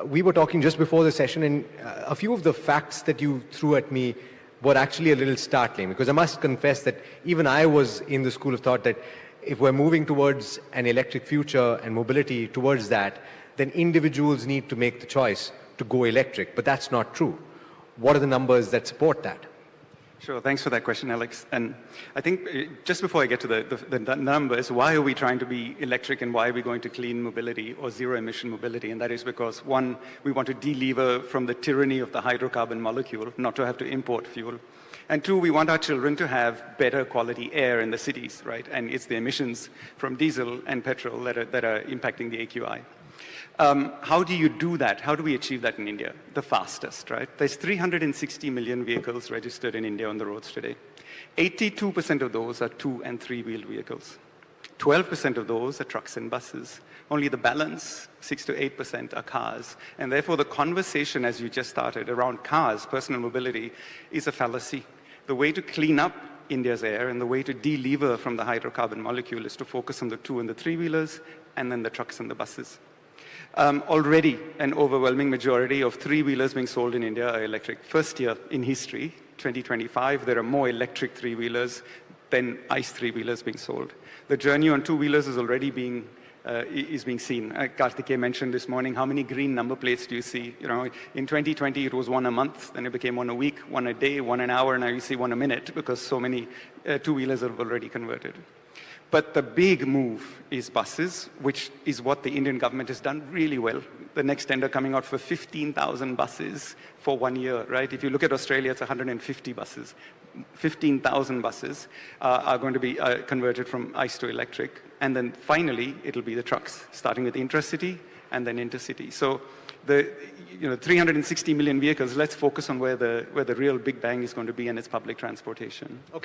We were talking just before the session, and a few of the facts that you threw at me were actually a little startling, because I must confess that even I was in the school of thought that if we're moving towards an electric future and mobility towards that, then individuals need to make the choice to go electric. But that's not true. What are the numbers that support that? Sure, thanks for that question, Alex. And I think just before I get to the numbers, why are we trying to be electric and why are we going to clean mobility or zero emission mobility? And that is because, one, we want to delever from the tyranny of the hydrocarbon molecule, not to have to import fuel. And two, we want our children to have better quality air in the cities, right? And it's the emissions from diesel and petrol that are impacting the AQI. How do you do that? How do we achieve that in India? The fastest, right? There's 360 million vehicles registered in India on the roads today. 82% of those are 2- and 3-wheeled vehicles. 12% of those are trucks and buses. Only the balance, 6 to 8%, are cars. And therefore, the conversation, as you just started, around cars, personal mobility, is a fallacy. The way to clean up India's air and the way to delever from the hydrocarbon molecule is to focus on the 2- and the 3-wheelers and then the trucks and the buses. Already, an overwhelming majority of 3-wheelers being sold in India are electric. First year in history, 2025, there are more electric 3-wheelers than ICE 3-wheelers being sold. The journey on 2-wheelers is already being seen. Karthikeya mentioned this morning, how many green number plates do you see? You know, in 2020, it was one a month, then it became one a week, one a day, one an hour, now you see one a minute because so many 2-wheelers have already converted. But the big move is buses, which is what the Indian government has done really well. The next tender coming out for 15,000 buses for 1 year, right? If you look at Australia, it's 150 buses. 15,000 buses are going to be converted from ICE to electric. And then finally, it'll be the trucks, starting with intracity and then intercity. So the 360 million vehicles, let's focus on where the real big bang is going to be, and it's public transportation. Okay.